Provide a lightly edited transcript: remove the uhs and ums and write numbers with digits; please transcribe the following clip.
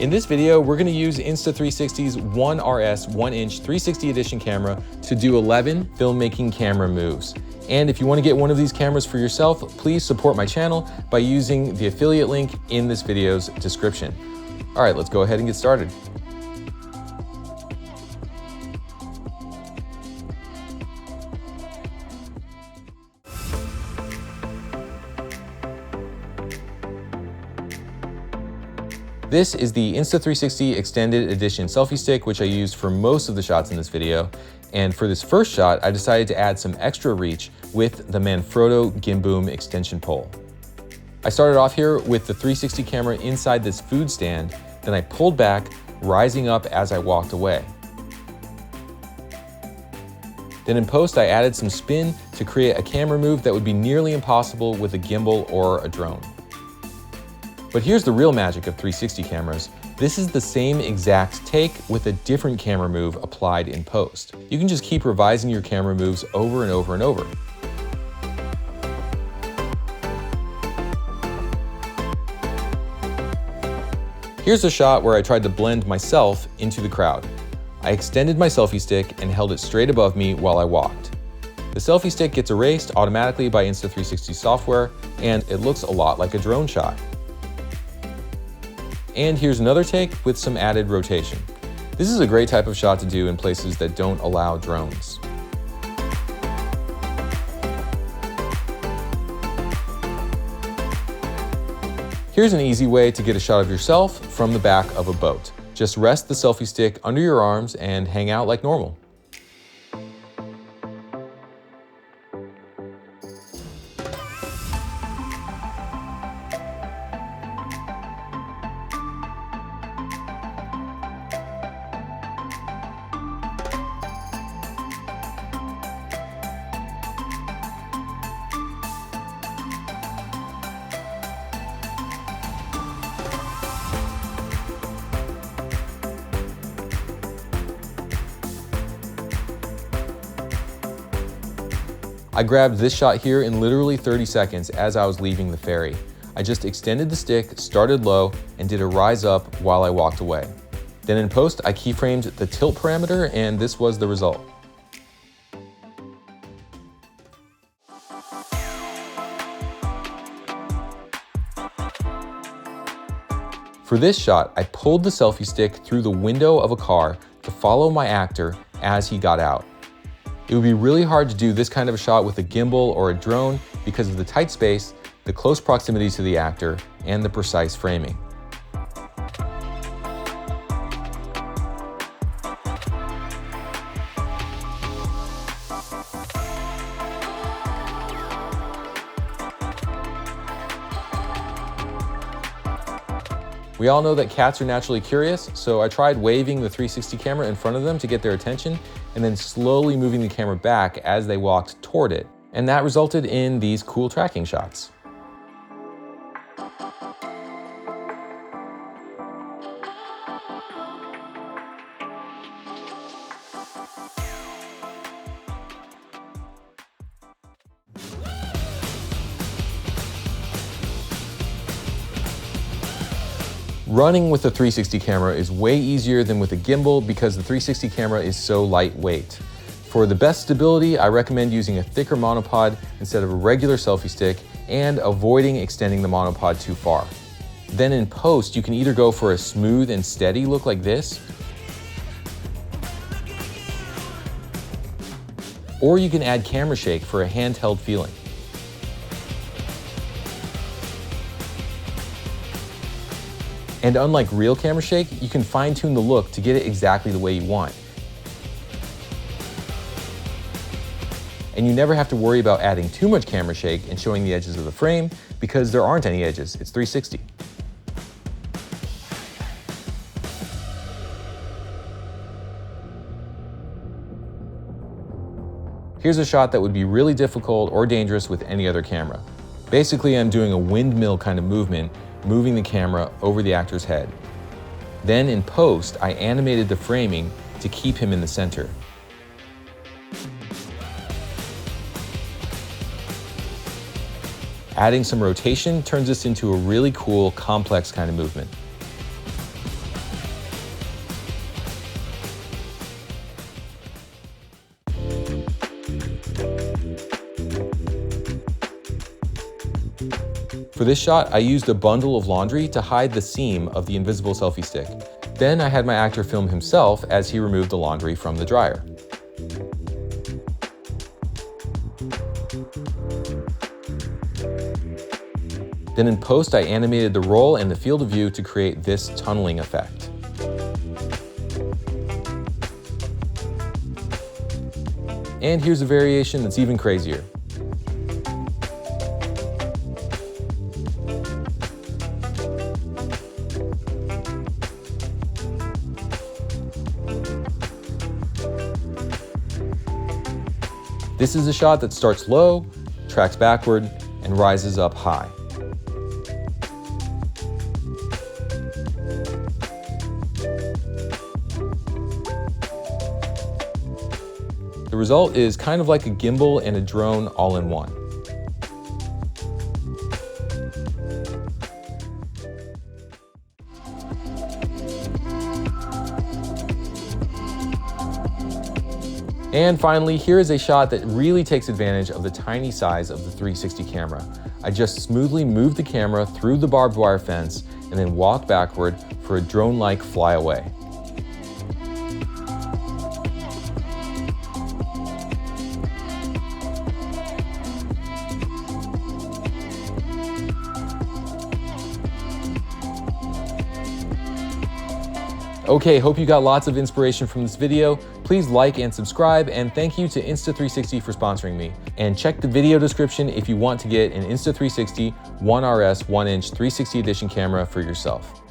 In this video, we're gonna use Insta360's 1RS 1-inch 360 edition camera to do 11 filmmaking camera moves. And if you wanna get one of these cameras for yourself, please support my channel by using the affiliate link in this video's description. All right, let's go ahead and get started. This is the Insta360 Extended Edition selfie stick, which I used for most of the shots in this video. And for this first shot, I decided to add some extra reach with the Manfrotto Gimboom extension pole. I started off here with the 360 camera inside this food stand, then I pulled back, rising up as I walked away. Then in post, I added some spin to create a camera move that would be nearly impossible with a gimbal or a drone. But here's the real magic of 360 cameras. This is the same exact take with a different camera move applied in post. You can just keep revising your camera moves over and over and over. Here's a shot where I tried to blend myself into the crowd. I extended my selfie stick and held it straight above me while I walked. The selfie stick gets erased automatically by Insta360 software, and it looks a lot like a drone shot. And here's another take with some added rotation. This is a great type of shot to do in places that don't allow drones. Here's an easy way to get a shot of yourself from the back of a boat. Just rest the selfie stick under your arms and hang out like normal. I grabbed this shot here in literally 30 seconds as I was leaving the ferry. I just extended the stick, started low, and did a rise up while I walked away. Then in post, I keyframed the tilt parameter, and this was the result. For this shot, I pulled the selfie stick through the window of a car to follow my actor as he got out. It would be really hard to do this kind of a shot with a gimbal or a drone because of the tight space, the close proximity to the actor, and the precise framing. We all know that cats are naturally curious, so I tried waving the 360 camera in front of them to get their attention, and then slowly moving the camera back as they walked toward it. And that resulted in these cool tracking shots. Running with a 360 camera is way easier than with a gimbal because the 360 camera is so lightweight. For the best stability, I recommend using a thicker monopod instead of a regular selfie stick and avoiding extending the monopod too far. Then in post, you can either go for a smooth and steady look like this, or you can add camera shake for a handheld feeling. And unlike real camera shake, you can fine-tune the look to get it exactly the way you want. And you never have to worry about adding too much camera shake and showing the edges of the frame because there aren't any edges, it's 360. Here's a shot that would be really difficult or dangerous with any other camera. Basically, I'm doing a windmill kind of movement, moving the camera over the actor's head. Then in post, I animated the framing to keep him in the center. Adding some rotation turns this into a really cool, complex kind of movement. For this shot, I used a bundle of laundry to hide the seam of the invisible selfie stick. Then I had my actor film himself as he removed the laundry from the dryer. Then in post, I animated the roll and the field of view to create this tunneling effect. And here's a variation that's even crazier. This is a shot that starts low, tracks backward, and rises up high. The result is kind of like a gimbal and a drone all in one. And finally, here is a shot that really takes advantage of the tiny size of the 360 camera. I just smoothly moved the camera through the barbed wire fence and then walked backward for a drone-like flyaway. Okay, hope you got lots of inspiration from this video. Please like and subscribe, and thank you to Insta360 for sponsoring me. And check the video description if you want to get an Insta360 1RS 1-inch 360 edition camera for yourself.